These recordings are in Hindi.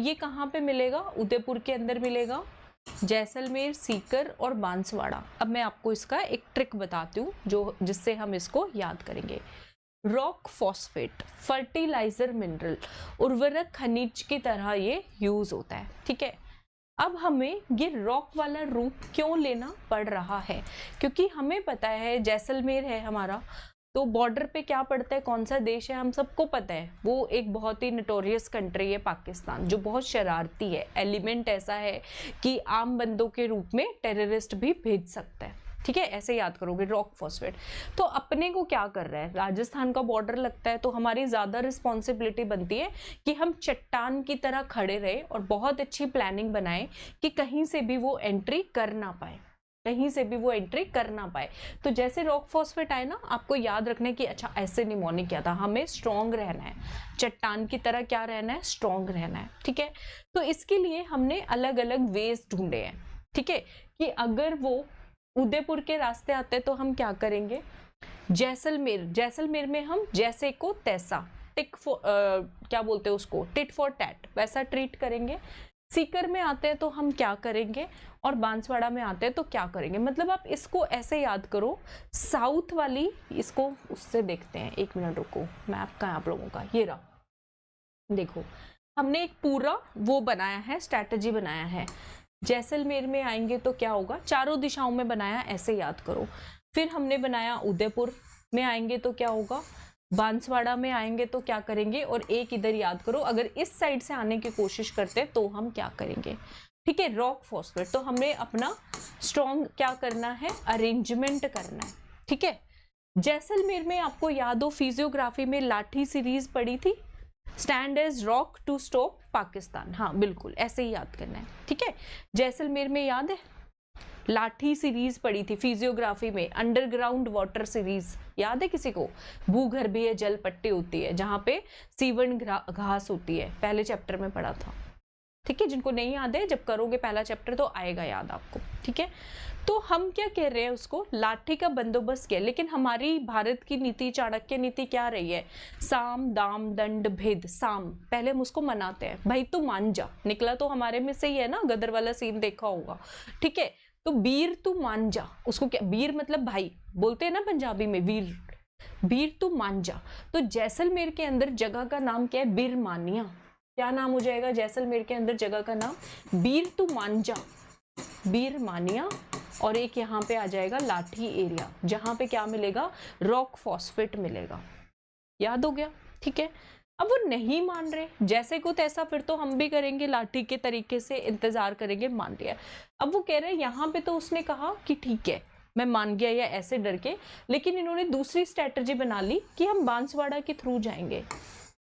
ये कहाँ पे मिलेगा? उदयपुर के अंदर मिलेगा, जैसलमेर, सीकर और बांसवाड़ा। अब मैं आपको इसका एक ट्रिक बताती हूँ जो जिससे हम इसको याद करेंगे। रॉक फॉस्फेट फर्टिलाइजर मिनरल, उर्वरक खनिज की तरह ये यूज होता है, ठीक है। अब हमें ये रॉक वाला रूप क्यों लेना पड़ रहा है? क्योंकि हमें पता है जैसलमेर है हमारा, तो बॉर्डर पे क्या पड़ता है, कौन सा देश है, हम सबको पता है। वो एक बहुत ही नोटोरियस कंट्री है पाकिस्तान, जो बहुत शरारती है, एलिमेंट ऐसा है कि आम बंदों के रूप में टेररिस्ट भी भेज सकता है, ठीक है। ऐसे याद करोगे रॉक फॉस्फेट। तो अपने को क्या कर रहा है, राजस्थान का बॉर्डर लगता है, तो हमारी ज्यादा रिस्पॉन्सिबिलिटी बनती है कि हम चट्टान की तरह खड़े रहे और बहुत अच्छी प्लानिंग बनाए कि कहीं से भी वो एंट्री कर ना पाए, कहीं से भी वो एंट्री कर ना पाए। तो जैसे रॉक फॉस्फेट आए ना, आपको याद रखना कि अच्छा ऐसे निमोनिक क्या था, हमें स्ट्रॉन्ग रहना है, चट्टान की तरह क्या रहना है, स्ट्रॉन्ग रहना है, ठीक है। तो इसके लिए हमने अलग अलग वेज ढूंढे हैं, ठीक है, कि अगर वो उदयपुर के रास्ते आते हैं तो हम क्या करेंगे, जैसलमेर में हम जैसे को तैसा, क्या बोलते हैं उसको, टिट फॉर टैट, वैसा ट्रीट करेंगे। सीकर में आते हैं तो हम क्या करेंगे, और बांसवाड़ा में आते हैं तो क्या करेंगे। मतलब आप इसको ऐसे याद करो, साउथ वाली, इसको उससे देखते हैं, एक मिनट रुको, मैप का है आप लोगों का, ये रहा, देखो हमने एक पूरा वो बनाया है, स्ट्रैटेजी बनाया है। जैसलमेर में आएंगे तो क्या होगा, चारों दिशाओं में बनाया, ऐसे याद करो। फिर हमने बनाया उदयपुर में आएंगे तो क्या होगा, बांसवाड़ा में आएंगे तो क्या करेंगे, और एक इधर याद करो, अगर इस साइड से आने की कोशिश करते तो हम क्या करेंगे, ठीक है। रॉक फॉस्फेट, तो हमें अपना स्ट्रॉन्ग क्या करना है, अरेंजमेंट करना है, ठीक है। जैसलमेर में आपको याद हो फिजियोग्राफी में लाठी सीरीज पड़ी थी, stand as rock to stop Pakistan, हाँ बिल्कुल ऐसे ही याद करना है, ठीक है। जैसलमेर में याद है लाठी सीरीज पड़ी थी फिजियोग्राफी में, अंडरग्राउंड वाटर सीरीज याद है किसी को, भूगर्भीय जल पट्टी होती है जहां पे सीवन घास होती है, पहले चैप्टर में पढ़ा था, ठीक है। जिनको नहीं याद है, जब करोगे पहला चैप्टर तो आएगा याद आपको, ठीक है। तो हम क्या कह रहे हैं, उसको लाठी का बंदोबस्त किया, लेकिन हमारी भारत की नीति, चाणक्य नीति क्या रही है, साम दाम दंड भेद। साम पहले हम उसको मनाते हैं, भाई तू मान जा, निकला तो हमारे में से ही है ना, गदर वाला सीन देखा होगा, ठीक है। तो वीर तू मान जा, उसको क्या, वीर मतलब भाई बोलते हैं ना पंजाबी में, वीर, वीर तू मान जा। तो जैसलमेर के अंदर जगह का नाम क्या है, बिरमानिया। क्या नाम हो जाएगा जैसलमेर के अंदर जगह का नाम, वीर तू मान जा, बिरमानिया। और एक यहाँ पे आ जाएगा लाठी एरिया, जहां पे क्या मिलेगा, रॉक फॉस्फेट मिलेगा, याद हो गया, ठीक है। अब वो नहीं मान रहे, जैसे को तैसा, फिर तो हम भी करेंगे लाठी के तरीके से, इंतजार करेंगे, मान लिया। अब वो कह रहे हैं यहाँ पे तो उसने कहा कि ठीक है मैं मान गया, या ऐसे डर के, लेकिन इन्होंने दूसरी स्ट्रेटजी बना ली कि हम बांसवाड़ा के थ्रू जाएंगे।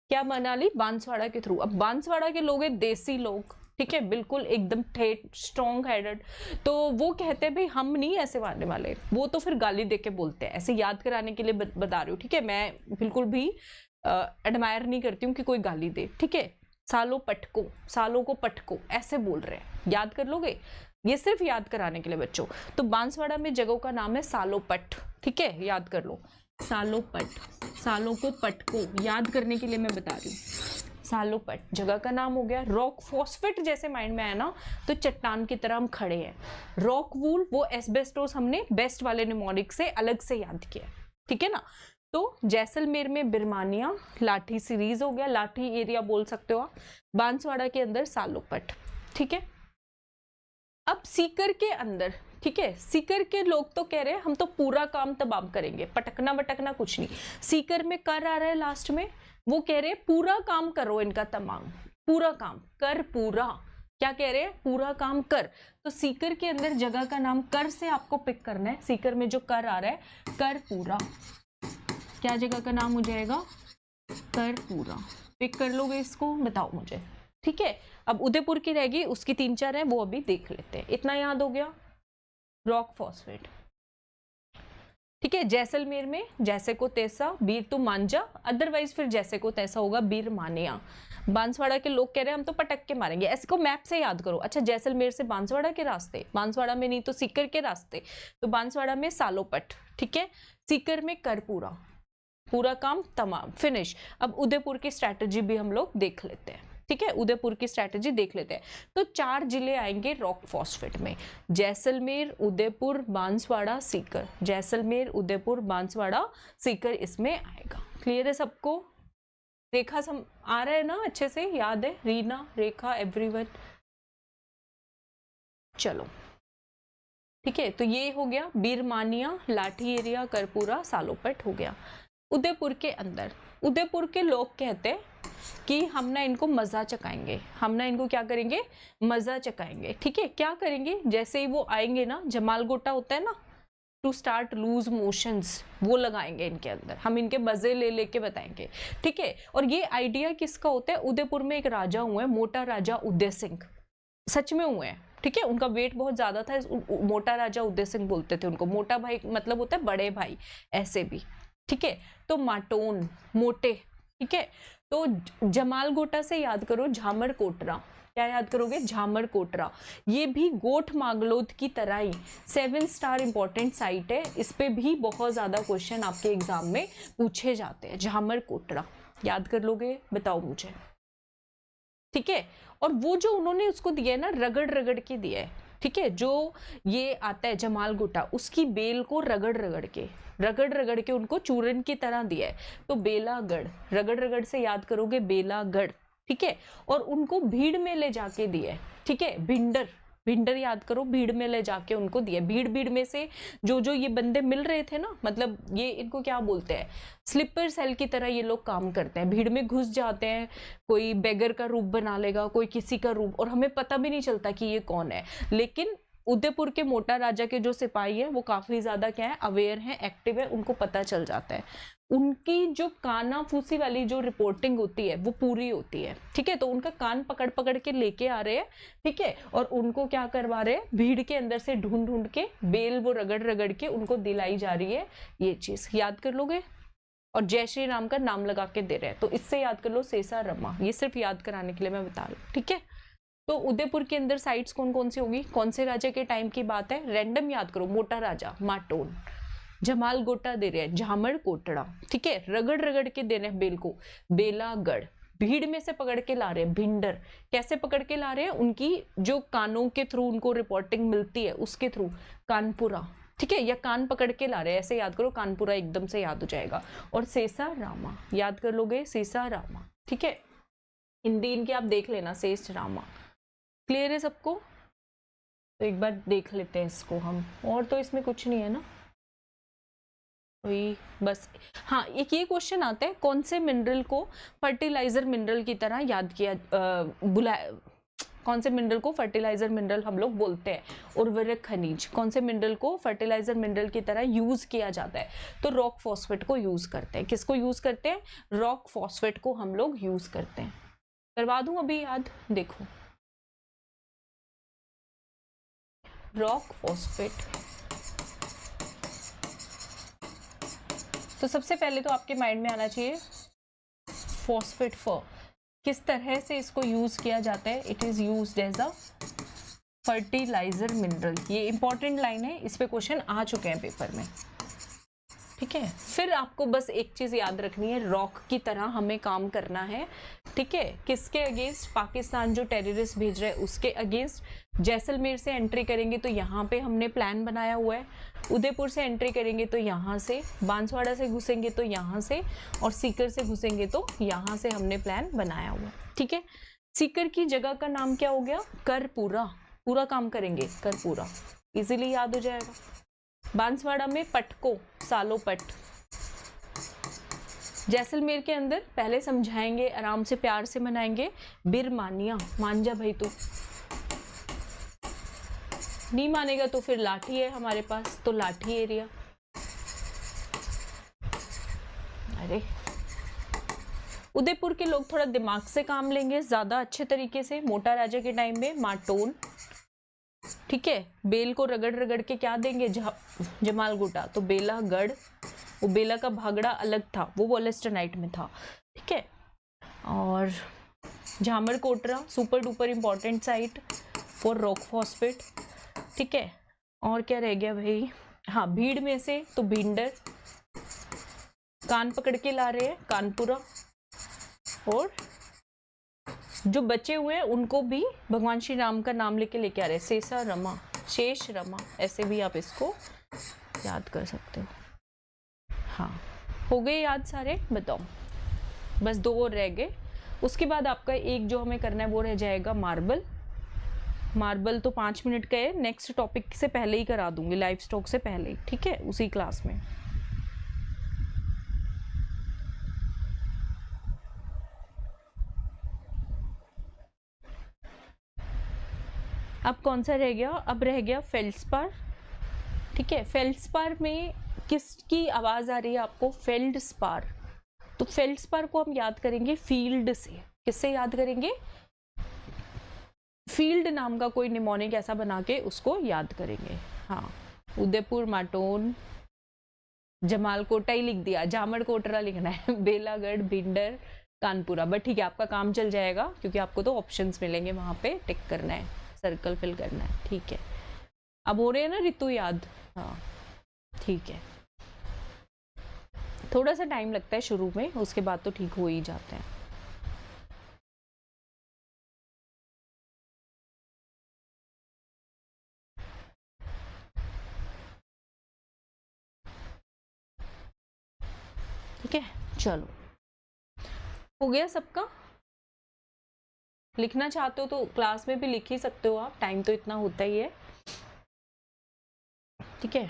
क्या बना ली, बांसवाड़ा के थ्रू। अब बांसवाड़ा के लोग हैं देसी लोग, ठीक है, बिल्कुल एकदम ठेठ, स्ट्रॉन्ग हेडेड। तो वो कहते हैं भाई हम नहीं ऐसे मारने वाले, वो तो फिर गाली दे के बोलते हैं, ऐसे याद कराने के लिए बता रही हूँ, ठीक है। मैं बिल्कुल भी एडमायर नहीं करती हूँ कि कोई गाली दे, ठीक है। सालों पटको, सालों को पटको, ऐसे बोल रहे हैं, याद कर लोगे, ये सिर्फ याद कराने के लिए बच्चों। तो बांसवाड़ा में जगह का नाम है सालोपट, ठीक है, याद कर लो, सालोपट, सालों को पटको, याद करने के लिए मैं बता रही हूँ, सालोपट जगह का नाम हो गया। रॉक फॉस्फेट जैसे माइंड में आया ना, तो चट्टान की तरह हम खड़े हैं। रॉक वूल, वो एस्बेस्टोस हमने बेस्ट वाले निमोनिक से अलग से याद किया, ठीक है ना। तो जैसलमेर में बिरमानिया, लाठी सीरीज हो गया, लाठी एरिया बोल सकते हो आप, बांसवाड़ा के अंदर सालोपट, ठीक है। अब सीकर के अंदर, ठीक है, सीकर के लोग तो कह रहे हैं हम तो पूरा काम तमाम करेंगे, पटकना वटकना कुछ नहीं। सीकर में कर आ रहा है लास्ट में, वो कह रहे हैं पूरा काम करो इनका तमाम, पूरा काम कर, पूरा, क्या कह रहे हैं, पूरा काम कर। तो सीकर के अंदर जगह का नाम कर से आपको पिक करना है, सीकर में जो कर आ रहा है, कर पूरा, क्या जगह का नाम हो जाएगा, कर पूरा। पिक कर लोगे इसको, बताओ मुझे, ठीक है। अब उदयपुर की रहेगी, उसकी 3-4 है, वो अभी देख लेते हैं। इतना याद हो गया, रॉक फॉस्फेट, ठीक है। जैसलमेर में जैसे को तैसा, बीर तो मांझा, अदरवाइज फिर जैसे को तैसा होगा बीर मानिया। बांसवाड़ा के लोग कह रहे हैं हम तो पटक के मारेंगे, ऐसे को मैप से याद करो। अच्छा, जैसलमेर से बांसवाड़ा के रास्ते, बांसवाड़ा में नहीं तो सीकर के रास्ते, तो बांसवाड़ा में सालोपट, ठीक है, सीकर में कर पूरा, पूरा काम तमाम, फिनिश। अब उदयपुर की स्ट्रैटेजी भी हम लोग देख लेते हैं। ठीक है, उदयपुर की स्ट्रैटेजी देख लेते हैं। तो 4 जिले आएंगे रॉक फॉस्फेट में, जैसलमेर, उदयपुर, बांसवाड़ा, सीकर। जैसलमेर, उदयपुर, बांसवाड़ा, सीकर इसमें आएगा। क्लियर है सबको? रेखा आ रहा है ना, अच्छे से याद है? रीना, रेखा, एवरीवन, चलो ठीक है। तो ये हो गया बीरमानिया, लाठी एरिया, करपुरा, सालोपट हो गया। उदयपुर के अंदर, उदयपुर के लोग कहते हैं कि हम ना इनको मजा चकाएंगे, हम ना इनको क्या करेंगे, मजा चकाएंगे। ठीक है, क्या करेंगे, जैसे ही वो आएंगे ना, जमाल गोटा होता है ना, टू स्टार्ट लूज मोशंस, वो लगाएंगे इनके अंदर, हम इनके मजे ले लेके बताएंगे। ठीक है, और ये आइडिया किसका होता है? उदयपुर में एक राजा हुए हैं, मोटा राजा उदय सिंह, सच में हुए हैं। ठीक है, उनका वेट बहुत ज्यादा था, मोटा राजा उदय सिंह बोलते थे उनको। मोटा भाई मतलब होता है बड़े भाई, ऐसे भी। ठीक है, तो माटोन, मोटे। ठीक है, तो जमाल गोटा से याद करो झामर कोटरा, क्या याद करोगे? झामर कोटरा। ये भी गोठ मांगलोद की तरह ही 7 स्टार इंपॉर्टेंट साइट है, इस पे भी बहुत ज्यादा क्वेश्चन आपके एग्जाम में पूछे जाते हैं। झामर कोटरा याद कर लोगे? बताओ मुझे। ठीक है, और वो जो उन्होंने उसको दिया है ना, रगड़ रगड़ के दिया है। ठीक है, जो ये आता है जमाल गोटा, उसकी बेल को रगड़ रगड़ के उनको चूरन की तरह दिया है। तो बेलागढ़, रगड़ रगड़ से याद करोगे बेलागढ़। ठीक है, और उनको भीड़ में ले जाके दिया है। ठीक है, भिंडर, भिंडर याद करो, भीड़ में ले जाके उनको दिया। भीड़ में से जो ये बंदे मिल रहे थे ना, मतलब ये इनको क्या बोलते हैं, स्लीपर सेल की तरह ये लोग काम करते हैं। भीड़ में घुस जाते हैं, कोई बेगर का रूप बना लेगा, कोई किसी का रूप, और हमें पता भी नहीं चलता कि ये कौन है। लेकिन उदयपुर के मोटा राजा के जो सिपाही है वो काफी ज्यादा क्या है, अवेयर है, एक्टिव है, उनको पता चल जाता है। उनकी जो काना फूसी वाली जो रिपोर्टिंग होती है वो पूरी होती है। ठीक है, तो उनका कान पकड़ पकड़ के लेके आ रहे हैं। ठीक है, और उनको क्या करवा रहे हैं, भीड़ के अंदर से ढूंढ ढूंढ के बेल वो रगड़ रगड़ के उनको दिलाई जा रही है। ये चीज याद कर लोगे, और जय श्री राम का नाम लगा के दे रहे हैं, तो इससे याद कर लो सेसा रमा। ये सिर्फ याद कराने के लिए मैं बता रही हूँ। ठीक है, तो उदयपुर के अंदर साइट्स कौन कौन सी होगी, कौन से राजा के टाइम की बात है, रैंडम याद करो। मोटा राजा माटोन, जमाल गोटा दे रहे हैं झामर कोटड़ा। ठीक है, रगड़ रगड़ के दे रहे हैं बेल को बेलागढ़। भीड़ में से पकड़ के ला रहे हैं भिंडर। कैसे पकड़ के ला रहे हैं, उनकी जो कानों के थ्रू उनको रिपोर्टिंग मिलती है उसके थ्रू, कानपुरा। ठीक है, या कान पकड़ के ला रहे हैं, ऐसे याद करो, कानपुरा एकदम से याद हो जाएगा। और सेसा रामा याद कर लोगे, सेसा रामा। ठीक है, हिंदी इनकी आप देख लेना, सेस रामा। क्लियर है सबको? तो एक बार देख लेते हैं इसको हम, और तो इसमें कुछ नहीं है ना कोई, बस हाँ एक ये क्वेश्चन आता है, कौन से मिनरल को फर्टिलाइजर मिनरल की तरह याद किया, कौन से मिनरल को फर्टिलाइजर मिनरल हम लोग बोलते हैं, उर्वरक खनिज। कौन से मिनरल को फर्टिलाइजर मिनरल की तरह यूज किया जाता है, तो रॉक फॉस्फेट को यूज करते हैं। किसको यूज करते हैं? रॉक फॉस्फेट को हम लोग यूज करते हैं। करवा दूं अभी याद, देखो रॉक फॉस्फेट। तो सबसे पहले तो आपके माइंड में आना चाहिए फॉस्फेट फॉर, किस तरह से इसको यूज किया जाता है। It is used as a fertiliser mineral. ये इंपॉर्टेंट लाइन है, इस पे क्वेश्चन आ चुके हैं पेपर में। ठीक है, फिर आपको बस एक चीज याद रखनी है, रॉक की तरह हमें काम करना है। ठीक है, किसके अगेंस्ट? पाकिस्तान जो टेररिस्ट भेज रहे हैं उसके अगेंस्ट। जैसलमेर से एंट्री करेंगे तो यहाँ पे हमने प्लान बनाया हुआ है, उदयपुर से एंट्री करेंगे तो यहाँ से, बांसवाड़ा से घुसेंगे तो यहाँ से, और सीकर से घुसेंगे तो यहाँ से हमने प्लान बनाया हुआ है। ठीक है, सीकर की जगह का नाम क्या हो गया? करपुरा। पूरा काम करेंगे करपुरा, इजीली याद हो जाएगा। बांसवाड़ा में पटको, सालोपट। जैसलमेर के अंदर पहले समझाएंगे, आराम से प्यार से मनाएंगे, बिरमानिया, मान जा भाई तू, नहीं मानेगा तो फिर लाठी है हमारे पास, तो लाठी एरिया। अरे उदयपुर के लोग थोड़ा दिमाग से काम लेंगे ज्यादा अच्छे तरीके से। मोटा राजा के टाइम में माटोन, ठीक है, बेल को रगड़ रगड़ के क्या देंगे, जमाल गोटा, तो बेलागढ़। वो बेला का भागड़ा अलग था, वो वॉलेस्टनाइट में था। ठीक है, और Jhamar Kotra super duper important site for rock phosphate. ठीक है, और क्या रह गया भाई? हाँ, भीड़ में से तो भिंडर, कान पकड़ के ला रहे हैं कानपुरा, और जो बचे हुए हैं उनको भी भगवान श्री राम का नाम लेके आ रहे हैं, शेषा रमा, शेष रमा, ऐसे भी आप इसको याद कर सकते हो। हाँ, हो गए याद सारे? बताओ, बस 2 और रह गए। उसके बाद आपका एक जो हमें करना है वो रह जाएगा मार्बल। मार्बल तो 5 मिनट का है, नेक्स्ट टॉपिक से पहले ही करा दूंगी, लाइफ स्टॉक से पहले ही, ठीक है, उसी क्लास में। अब कौन सा रह गया? अब रह गया फेल्ड्स्पार, ठीक है। फेल्ड्स्पार में किसकी आवाज आ रही है आपको? फेल्ड्स्पार। तो फेल्ड्स्पार को हम याद करेंगे फील्ड से। किससे याद करेंगे? फील्ड नाम का कोई निमोनिक ऐसा बना के उसको याद करेंगे। हाँ, उदयपुर, माटोन, जमालकोटा ही लिख दिया, जामर कोटरा लिखना है, बेलागढ़, भिंडर, कानपुरा, बट ठीक है, आपका काम चल जाएगा क्योंकि आपको तो ऑप्शंस मिलेंगे, वहां पे टिक करना है, सर्कल फिल करना है, ठीक है। अब हो रहे हैं ना ऋतु याद? हाँ, ठीक है। थोड़ा सा टाइम लगता है शुरू में, उसके बाद तो ठीक हो ही जाते हैं। ठीक है, चलो, हो गया सबका? लिखना चाहते हो तो क्लास में भी लिख ही सकते हो आप, टाइम तो इतना होता ही है, ठीक है।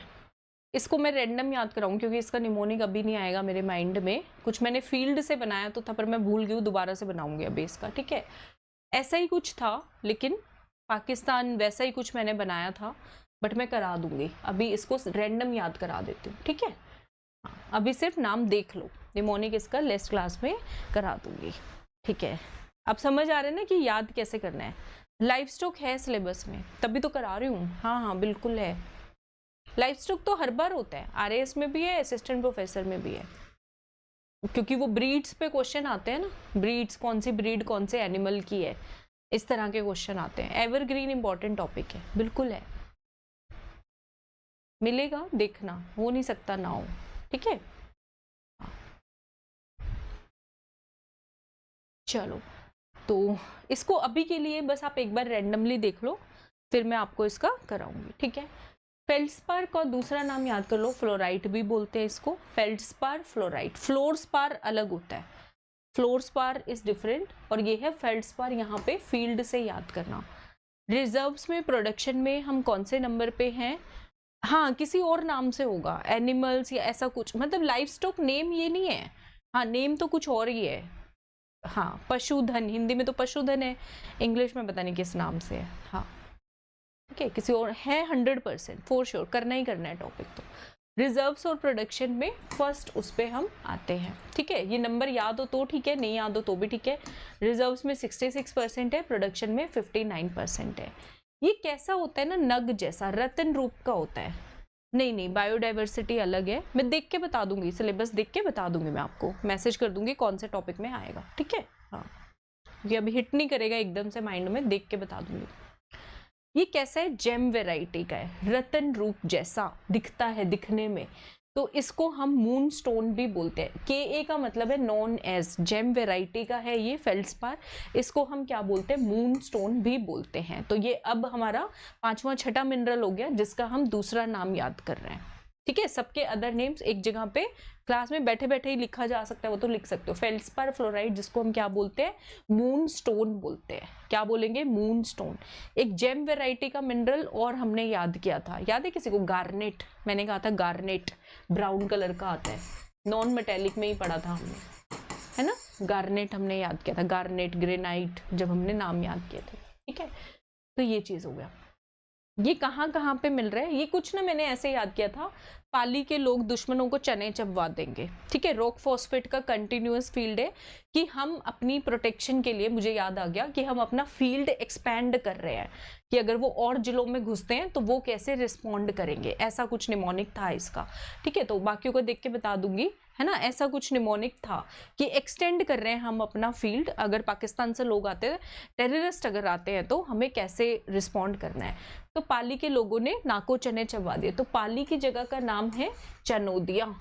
इसको मैं रैंडम याद कराऊं क्योंकि इसका निमोनिक अभी नहीं आएगा मेरे माइंड में। कुछ मैंने फील्ड से बनाया तो था पर मैं भूल गई हूँ, दोबारा से बनाऊंगी अभी इसका, ठीक है। ऐसा ही कुछ था लेकिन पाकिस्तान वैसा ही कुछ मैंने बनाया था, बट मैं करा दूंगी, अभी इसको रैंडम याद करा देती हूँ, ठीक है। अभी सिर्फ नाम देख लो, निमोनिक इसका लेस्ट क्लास में करा दूंगी, ठीक है। अब समझ आ रहा है ना कि याद कैसे करना है? लाइफ स्टॉक है सिलेबस में, तभी तो करा रही हूँ। हाँ हाँ बिल्कुल है, लाइफ स्टॉक तो हर बार होता है, आरएएस में भी है, असिस्टेंट प्रोफेसर में भी है, क्योंकि वो ब्रीड्स पे क्वेश्चन आते हैं ना, ब्रीड्स, कौन सी ब्रीड कौन से एनिमल की है, इस तरह के क्वेश्चन आते हैं। एवरग्रीन इंपॉर्टेंट टॉपिक है, बिल्कुल है, मिलेगा, देखना, हो नहीं सकता ना हो, ठीक है। चलो, तो इसको अभी के लिए बस आप एक बार रैंडमली देख लो, फिर मैं आपको इसका कराऊंगी, ठीक है। फेल्ड्स्पार का दूसरा नाम याद कर लो, फ्लोराइट भी बोलते हैं इसको, फेल्ड्स्पार, फ्लोराइट। फ्लोरस्पार अलग होता है, फ्लोरस्पार इज डिफरेंट, और ये है फेल्ड्स्पार, यहाँ पे फील्ड से याद करना। रिजर्व्स में, प्रोडक्शन में हम कौन से नंबर पे हैं? हाँ, किसी और नाम से होगा, एनिमल्स या ऐसा कुछ, मतलब लाइफ स्टॉक नेम ये नहीं है, हाँ नेम तो कुछ और ही है। हाँ, पशुधन, हिंदी में तो पशुधन है, इंग्लिश में पता नहीं किस नाम से है। हाँ ठीक है, किसी और है, 100% फॉर श्योर करना ही करना है टॉपिक। तो रिजर्व्स और प्रोडक्शन में फर्स्ट उस पर हम आते हैं, ठीक है। ये नंबर याद हो तो ठीक है, नहीं याद हो तो भी ठीक है। रिजर्व्स में 66% है, प्रोडक्शन में 59% है। ये कैसा होता है ना, नग जैसा, रतन रूप का होता है। नहीं नहीं, बायोडाइवर्सिटी अलग है, मैं देख के बता दूंगी, सिलेबस देख के बता दूंगी, मैं आपको मैसेज कर दूंगी कौन से टॉपिक में आएगा, ठीक है। हाँ, ये अभी हिट नहीं करेगा एकदम से माइंड में, देख के बता दूंगी। ये कैसा है? जेम वेराइटी का है, रतन रूप जैसा दिखता है दिखने में, तो इसको हम मून स्टोन भी बोलते हैं। के का मतलब है नॉन एज, जेम वेराइटी का है ये फेल्ड्स्पार, इसको हम क्या बोलते हैं? मून स्टोन भी बोलते हैं। तो ये अब हमारा 5वां 6ठा मिनरल हो गया जिसका हम दूसरा नाम याद कर रहे हैं, ठीक है। सबके अदर नेम्स एक जगह पे क्लास में बैठे बैठे ही लिखा जा सकता है, वो तो लिख सकते हो। फेल्ड्स्पार फ्लोराइड जिसको हम क्या बोलते हैं? मून स्टोन बोलते हैं। क्या बोलेंगे? Moon stone. एक जेम वेराइटी का मिनरल और हमने याद किया था, याद है किसी को? गार्नेट, मैंने कहा था गार्नेट, ब्राउन कलर का आता है, नॉन मेटेलिक में ही पढ़ा था हमने, है ना। गार्नेट हमने याद किया था, गार्नेट, ग्रेनाइट, जब हमने नाम याद किए थे, ठीक है। तो ये चीज हो गया। ये कहाँ कहाँ पे मिल रहा है? ये कुछ ना मैंने ऐसे याद किया था, पाली के लोग दुश्मनों को चने चबवा देंगे, ठीक है। रॉक फॉस्फेट का कंटिन्यूअस फील्ड है कि हम अपनी प्रोटेक्शन के लिए, मुझे याद आ गया कि हम अपना फील्ड एक्सपैंड कर रहे हैं, कि अगर वो और जिलों में घुसते हैं तो वो कैसे रिस्पॉन्ड करेंगे, ऐसा कुछ निमोनिक था इसका, ठीक है। तो बाकियों को देख के बता दूंगी, है ना। ऐसा कुछ निमोनिक था कि एक्सटेंड कर रहे हैं हम अपना फील्ड, अगर पाकिस्तान से लोग आते हैं, टेररिस्ट अगर आते हैं तो हमें कैसे रिस्पॉन्ड करना है। तो पाली के लोगों ने नाको चने चबा दिए, तो पाली की जगह का नाम है चनोदिया,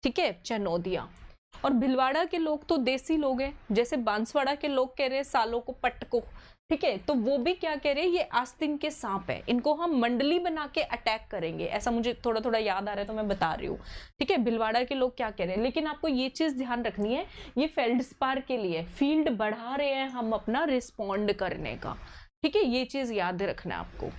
ठीक है, चनोदिया। और भिलवाड़ा के लोग तो देसी लोग हैं, जैसे बांसवाड़ा के लोग कह रहे हैं सालों को पटको, ठीक है, तो वो भी क्या कह रहे हैं, ये आस्तीन के सांप है, इनको हम मंडली बना के अटैक करेंगे, ऐसा मुझे थोड़ा थोड़ा याद आ रहा है तो मैं बता रही हूँ, ठीक है। भिलवाड़ा के लोग क्या कह रहे हैं, लेकिन आपको ये चीज ध्यान रखनी है, ये फेल्डस्पार के लिए फील्ड बढ़ा रहे हैं हम अपना रिस्पॉन्ड करने का, ठीक है, ये चीज याद रखना है आपको।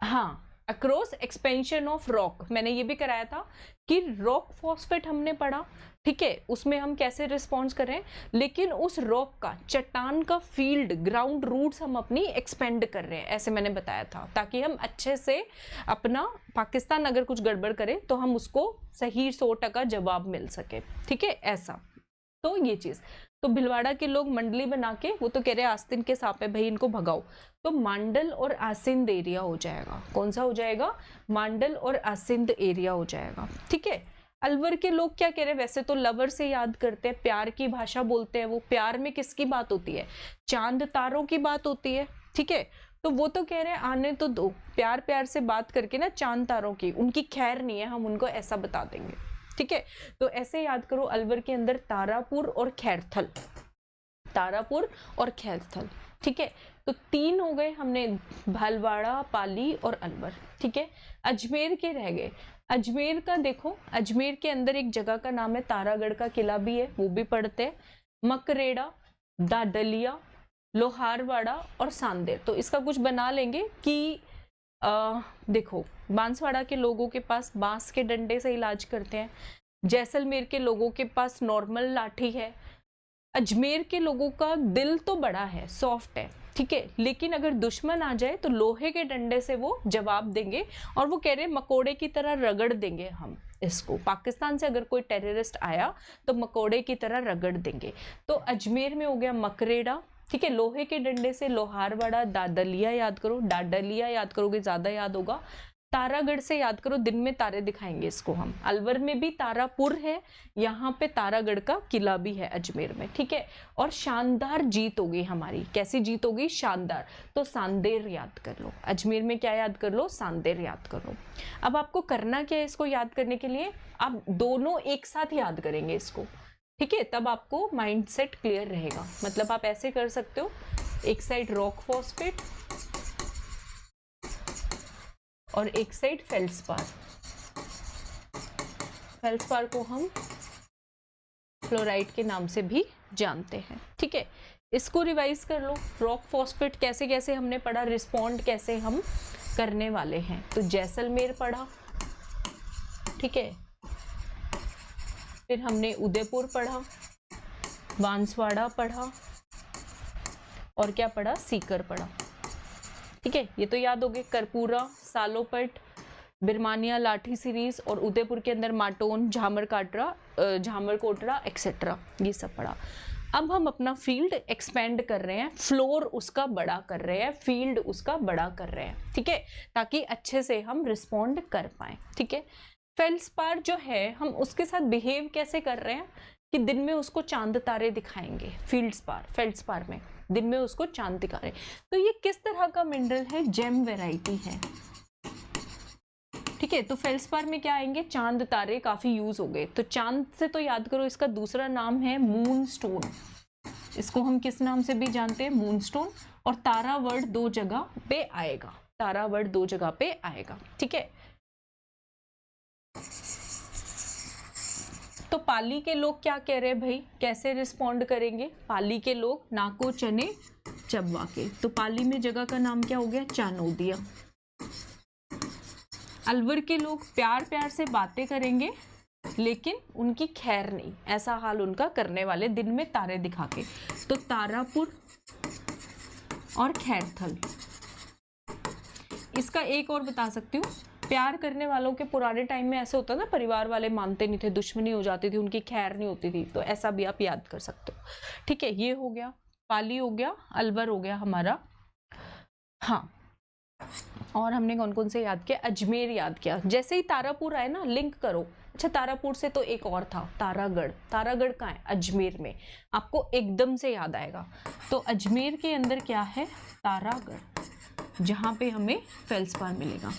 हाँ, अक्रॉस एक्सपेंशन ऑफ रॉक मैंने ये भी कराया था कि रॉक फॉस्फेट हमने पढ़ा, ठीक है, उसमें हम कैसे रिस्पॉन्स करें, लेकिन उस रॉक का, चट्टान का फील्ड, ग्राउंड रूट्स हम अपनी एक्सपेंड कर रहे हैं, ऐसे मैंने बताया था, ताकि हम अच्छे से अपना पाकिस्तान अगर कुछ गड़बड़ करे तो हम उसको सही 100% जवाब मिल सके, ठीक है, ऐसा। तो ये चीज, तो भिलवाड़ा के लोग मंडली बना के, वो तो कह रहे हैं आस्तीन के सांप है भाई, इनको भगाओ, तो मांडल और आसिंद एरिया हो जाएगा, कौन सा हो जाएगा, मांडल और आसिंद एरिया हो जाएगा, ठीक है। अलवर के लोग क्या कह रहे हैं, वैसे तो लवर से याद करते हैं, प्यार की भाषा बोलते हैं, वो प्यार में किसकी बात होती है, चांद तारों की बात होती है, ठीक है, तो वो तो कह रहे हैं आने तो दो, प्यार प्यार से बात करके ना चांद तारों की, उनकी खैर नहीं है, हम उनको ऐसा बता देंगे, ठीक है। तो ऐसे याद करो, अलवर के अंदर तारापुर और खैरथल, तारापुर और खैरथल, ठीक है, तो 3 हो गए हमने, भलवाड़ा, पाली और अलवर, ठीक है। अजमेर के रह गए, अजमेर का देखो, अजमेर के अंदर एक जगह का नाम है, तारागढ़ का किला भी है, वो भी पढ़ते हैं, मकरेड़ा, दादलिया, लोहारवाड़ा और सांदेर, तो इसका कुछ बना लेंगे कि देखो, बांसवाड़ा के लोगों के पास बांस के डंडे से इलाज करते हैं, जैसलमेर के लोगों के पास नॉर्मल लाठी है, अजमेर के लोगों का दिल तो बड़ा है, सॉफ्ट है, ठीक है, लेकिन अगर दुश्मन आ जाए तो लोहे के डंडे से वो जवाब देंगे, और वो कह रहे हैं मकोड़े की तरह रगड़ देंगे हम इसको, पाकिस्तान से अगर कोई टेररिस्ट आया तो मकोड़े की तरह रगड़ देंगे। तो अजमेर में हो गया मकरेड़ा, ठीक है, लोहे के डंडे से लोहारवाड़ा, दादलिया याद करो, डाडलिया याद करोगे ज्यादा याद होगा, तारागढ़ से याद करो, दिन में तारे दिखाएंगे इसको हम, अलवर में भी तारापुर है, यहाँ पे तारागढ़ का किला भी है अजमेर में, ठीक है, और शानदार जीत होगी हमारी, कैसी जीत होगी, शानदार, तो सांदेर याद कर लो, अजमेर में क्या याद कर लो, सांदेर याद कर लो। अब आपको करना क्या है इसको याद करने के लिए, आप दोनों एक साथ याद करेंगे इसको, ठीक है, तब आपको माइंडसेट क्लियर रहेगा, मतलब आप ऐसे कर सकते हो, एक साइड रॉक फॉस्फेट और एक साइड फेल्डस्पार, फेल्डस्पार को हम फ्लोराइड के नाम से भी जानते हैं, ठीक है, इसको रिवाइज कर लो, रॉक फॉस्फेट कैसे कैसे हमने पढ़ा, रिस्पॉन्ड कैसे हम करने वाले हैं, तो जैसलमेर पढ़ा, ठीक है, फिर हमने उदयपुर पढ़ा, बांसवाड़ा पढ़ा, और क्या पढ़ा, सीकर पढ़ा, ठीक है, ये तो याद हो गए, करपूरा, सालोपट, बिरमानिया, लाठी सीरीज, और उदयपुर के अंदर माटोन, झामर कोटरा एक्सेट्रा, ये सब पढ़ा। अब हम अपना फील्ड एक्सपेंड कर रहे हैं, फ्लोर उसका बड़ा कर रहे हैं, फील्ड उसका बड़ा कर रहे हैं, ठीक है, ताकि अच्छे से हम रिस्पॉन्ड कर पाए, ठीक है। फेल्डस्पार जो है, हम उसके साथ बिहेव कैसे कर रहे हैं कि दिन में उसको चांद तारे दिखाएंगे, फेल्डस्पार में दिन में उसको चांद दिखा रहे, तो ये किस तरह का मिनरल है, जेम वैरायटी है, ठीक है, तो फेल्डस्पार में क्या आएंगे, चांद तारे काफी यूज हो गए, तो चांद से तो याद करो, इसका दूसरा नाम है मूनस्टोन, इसको हम किस नाम से भी जानते हैं, मूनस्टोन, और तारा वर्ड 2 जगह पे आएगा, तारा वर्ड 2 जगह पे आएगा, ठीक है। तो पाली के लोग क्या कह रहे हैं भाई, कैसे रिस्पॉन्ड करेंगे, पाली के लोग नाको चने चबवा के, तो पाली में जगह का नाम क्या हो गया, चानोदिया। अलवर के लोग प्यार प्यार से बातें करेंगे, लेकिन उनकी खैर नहीं, ऐसा हाल उनका करने वाले, दिन में तारे दिखा के, तो तारापुर और खैरथल। इसका एक और बता सकती हूँ, प्यार करने वालों के पुराने टाइम में ऐसे होता ना, परिवार वाले मानते नहीं थे, दुश्मनी हो जाती थी, उनकी खैर नहीं होती थी, तो ऐसा भी आप याद कर सकते हो, ठीक है, ये हो गया, पाली हो गया, अलवर हो गया हमारा, हाँ, और हमने कौन कौन से याद किया, अजमेर याद किया, जैसे ही तारापुर आए ना लिंक करो, अच्छा तारापुर से तो एक और था, तारागढ़, तारागढ़ कहाँ है, अजमेर में, आपको एकदम से याद आएगा, तो अजमेर के अंदर क्या है, तारागढ़, जहाँ पे हमें फेल्डस्पार मिलेगा।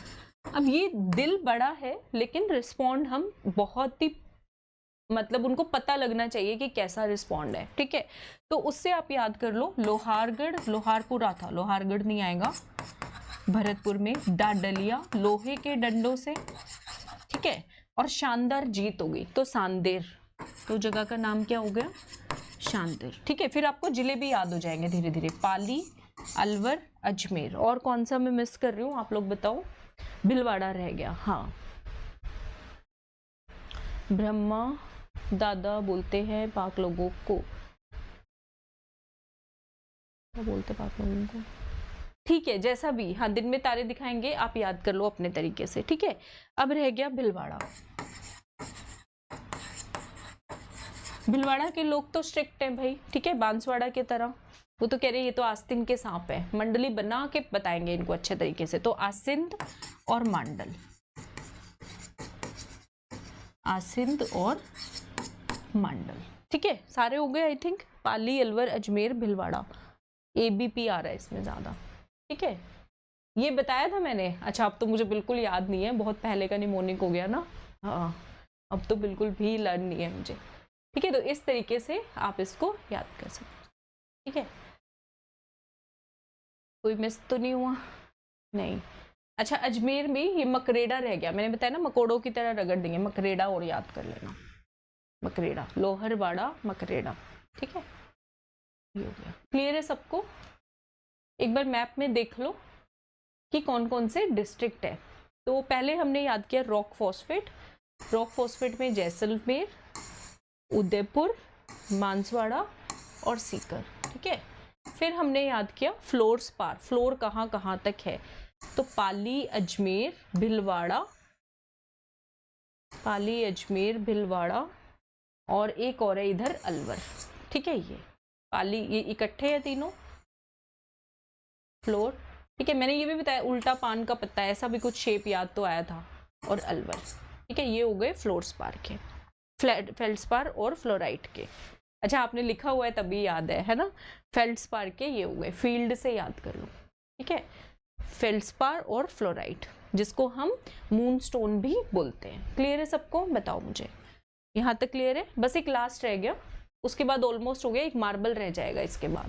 अब ये दिल बड़ा है, लेकिन रिस्पॉन्ड हम बहुत ही मतलब उनको पता लगना चाहिए कि कैसा रिस्पॉन्ड है, ठीक है। तो उससे आप याद कर लो, लोहारगढ़, लोहारपुरा था, लोहारगढ़ नहीं आएगा, भरतपुर में, डाडलिया, लोहे के डंडों से, ठीक है, और शानदार जीत होगी तो सांदेर, तो जगह का नाम क्या हो गया, शानदेर, ठीक है। फिर आपको जिले भी याद हो जाएंगे धीरे धीरे, पाली, अलवर, अजमेर। और कौन सा मैं मिस कर रही हूँ, आप लोग बताओ, भीलवाड़ा रह गया, हाँ। ब्रह्मा दादा बोलते हैं पाक लोगों को, क्या बोलते पाक लोगों को, ठीक है, जैसा भी, हाँ, दिन में तारे दिखाएंगे, आप याद कर लो अपने तरीके से, ठीक है। अब रह गया भीलवाड़ा। भीलवाड़ा के लोग तो स्ट्रिक्ट हैं भाई, ठीक है, बांसवाड़ा की तरह। वो तो कह रहे हैं ये तो आस्तीन के सांप है, मंडली बना के बताएंगे इनको अच्छे तरीके से। तो आसिंद और मांडल, आसिंद और मांडल, ठीक है, सारे हो गए I think. Pali, Alwar, Ajmer, Bhilwara, ABP आ रहा है इसमें ज्यादा, ठीक है। ये बताया था मैंने, अच्छा अब तो मुझे बिल्कुल याद नहीं है, बहुत पहले का निमोनिक हो गया ना, हाँ, अब तो बिल्कुल भी लर्न नहीं है मुझे, ठीक है। तो इस तरीके से आप इसको याद कर सकते, ठीक है। कोई मिस तो नहीं हुआ, नहीं। अच्छा, अजमेर में ये मकरेड़ा रह गया, मैंने बताया ना मकोड़ों की तरह रगड़ देंगे, मकरेड़ा और याद कर लेना, मकरेड़ा, लोहरवाड़ा, मकरेड़ा, ठीक है। ये हो गया, क्लियर है सबको। एक बार मैप में देख लो कि कौन कौन से डिस्ट्रिक्ट है। तो पहले हमने याद किया रॉक फॉस्फेट, रॉक फॉस्फेट में जैसलमेर, उदयपुर, बांसवाड़ा और सीकर, ठीक है। फिर हमने याद किया फ्लोर स्पार, फ्लोर कहाँ कहाँ तक है, तो पाली, अजमेर, भीलवाड़ा, पाली, अजमेर, भीलवाड़ा, और एक और है इधर अलवर, ठीक है। ये पाली, ये इकट्ठे है तीनों फ्लोर, ठीक है। मैंने ये भी बताया उल्टा पान का पत्ता, ऐसा भी कुछ शेप याद तो आया था, और अलवर, ठीक है। ये हो गए फ्लोर स्पार के, फेल्डस्पार और फ्लोराइट के। अच्छा, आपने लिखा हुआ है तभी याद है ना, फेल्डस्पार के ये हो गए, फील्ड से याद कर लो, ठीक है। फेल्डस्पार और फ्लोराइट, जिसको हम मूनस्टोन भी बोलते हैं। क्लियर है सबको, बताओ मुझे, यहाँ तक क्लियर है। बस एक लास्ट रह गया, उसके बाद ऑलमोस्ट हो गया, एक मार्बल रह जाएगा इसके बाद।